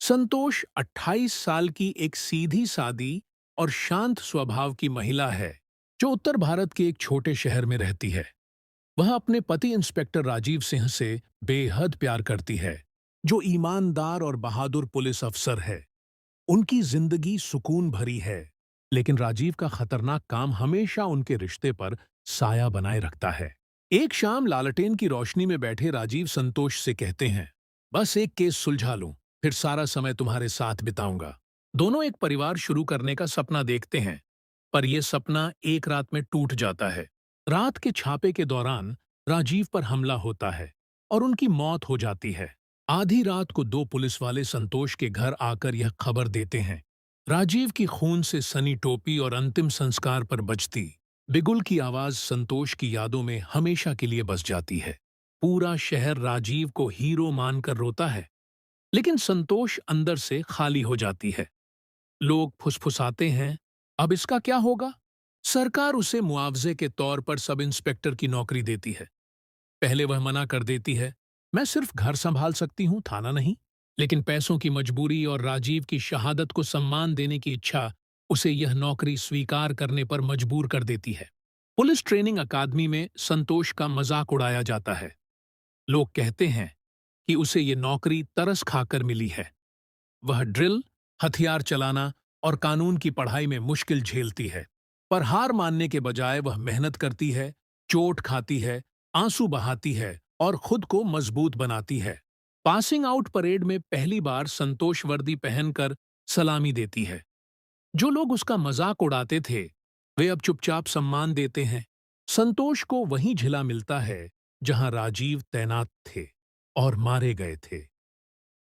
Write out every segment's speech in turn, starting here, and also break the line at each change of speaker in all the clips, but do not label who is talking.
संतोष 28 साल की एक सीधी सादी और शांत स्वभाव की महिला है जो उत्तर भारत के एक छोटे शहर में रहती है। वह अपने पति इंस्पेक्टर राजीव सिंह से बेहद प्यार करती है, जो ईमानदार और बहादुर पुलिस अफसर है। उनकी जिंदगी सुकून भरी है, लेकिन राजीव का खतरनाक काम हमेशा उनके रिश्ते पर साया बनाए रखता है। एक शाम लालटेन की रोशनी में बैठे राजीव संतोष से कहते हैं, बस एक केस सुलझा लूं, फिर सारा समय तुम्हारे साथ बिताऊंगा। दोनों एक परिवार शुरू करने का सपना देखते हैं, पर यह सपना एक रात में टूट जाता है। रात के छापे के दौरान राजीव पर हमला होता है और उनकी मौत हो जाती है। आधी रात को दो पुलिस वाले संतोष के घर आकर यह खबर देते हैं। राजीव की खून से सनी टोपी और अंतिम संस्कार पर बजती बिगुल की आवाज संतोष की यादों में हमेशा के लिए बस जाती है। पूरा शहर राजीव को हीरो मानकर रोता है, लेकिन संतोष अंदर से खाली हो जाती है। लोग फुसफुसाते हैं, अब इसका क्या होगा? सरकार उसे मुआवजे के तौर पर सब इंस्पेक्टर की नौकरी देती है। पहले वह मना कर देती है, मैं सिर्फ घर संभाल सकती हूं, थाना नहीं। लेकिन पैसों की मजबूरी और राजीव की शहादत को सम्मान देने की इच्छा उसे यह नौकरी स्वीकार करने पर मजबूर कर देती है। पुलिस ट्रेनिंग अकादमी में संतोष का मजाक उड़ाया जाता है। लोग कहते हैं कि उसे ये नौकरी तरस खाकर मिली है। वह ड्रिल, हथियार चलाना और कानून की पढ़ाई में मुश्किल झेलती है, पर हार मानने के बजाय वह मेहनत करती है, चोट खाती है, आंसू बहाती है और खुद को मजबूत बनाती है। पासिंग आउट परेड में पहली बार संतोष वर्दी पहनकर सलामी देती है। जो लोग उसका मजाक उड़ाते थे, वे अब चुपचाप सम्मान देते हैं। संतोष को वही झिला मिलता है जहां राजीव तैनात थे और मारे गए थे।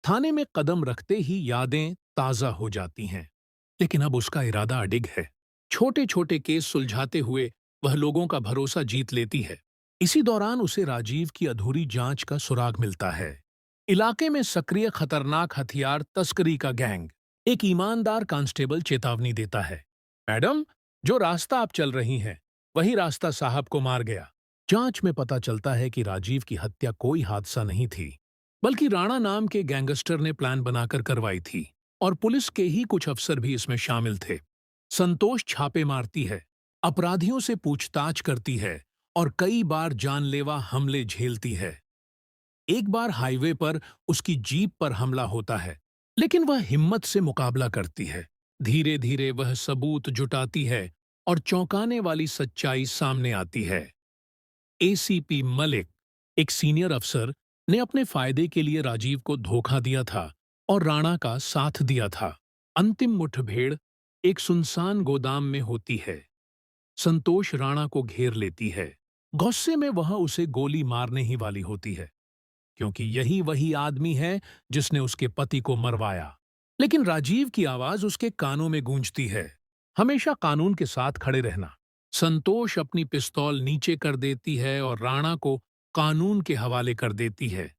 थाने में कदम रखते ही यादें ताजा हो जाती हैं, लेकिन अब उसका इरादा अडिग है। छोटे छोटे केस सुलझाते हुए वह लोगों का भरोसा जीत लेती है। इसी दौरान उसे राजीव की अधूरी जांच का सुराग मिलता है। इलाके में सक्रिय खतरनाक हथियार तस्करी का गैंग। एक ईमानदार कांस्टेबल चेतावनी देता है, मैडम, जो रास्ता आप चल रही हैं, वही रास्ता साहब को मार गया। जांच में पता चलता है कि राजीव की हत्या कोई हादसा नहीं थी, बल्कि राणा नाम के गैंगस्टर ने प्लान बनाकर करवाई थी, और पुलिस के ही कुछ अफसर भी इसमें शामिल थे। संतोष छापे मारती है, अपराधियों से पूछताछ करती है और कई बार जानलेवा हमले झेलती है। एक बार हाईवे पर उसकी जीप पर हमला होता है, लेकिन वह हिम्मत से मुकाबला करती है। धीरे धीरे वह सबूत जुटाती है और चौंकाने वाली सच्चाई सामने आती है। एसीपी मलिक, एक सीनियर अफसर, ने अपने फायदे के लिए राजीव को धोखा दिया था और राणा का साथ दिया था। अंतिम मुठभेड़ एक सुनसान गोदाम में होती है। संतोष राणा को घेर लेती है। गुस्से में वह उसे गोली मारने ही वाली होती है, क्योंकि यही वही आदमी है जिसने उसके पति को मरवाया। लेकिन राजीव की आवाज उसके कानों में गूंजती है, हमेशा कानून के साथ खड़े रहना। संतोष अपनी पिस्तौल नीचे कर देती है और राणा को कानून के हवाले कर देती है।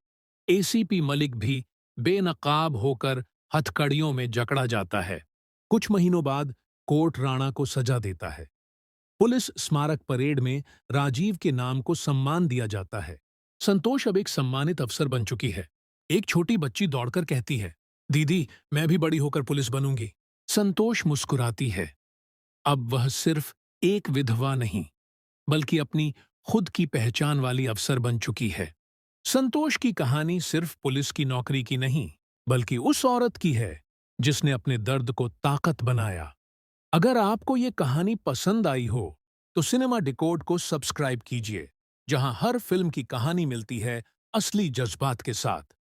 एसीपी मलिक भी बेनकाब होकर हथकड़ियों में जकड़ा जाता है। कुछ महीनों बाद कोर्ट राणा को सजा देता है। पुलिस स्मारक परेड में राजीव के नाम को सम्मान दिया जाता है। संतोष अब एक सम्मानित अफसर बन चुकी है। एक छोटी बच्ची दौड़कर कहती है, दीदी, मैं भी बड़ी होकर पुलिस बनूंगी। संतोष मुस्कुराती है। अब वह सिर्फ एक विधवा नहीं, बल्कि अपनी खुद की पहचान वाली अफसर बन चुकी है। संतोष की कहानी सिर्फ पुलिस की नौकरी की नहीं, बल्कि उस औरत की है जिसने अपने दर्द को ताकत बनाया। अगर आपको ये कहानी पसंद आई हो, तो सिनेमा डिकोड को सब्सक्राइब कीजिए, जहां हर फिल्म की कहानी मिलती है असली जज्बात के साथ।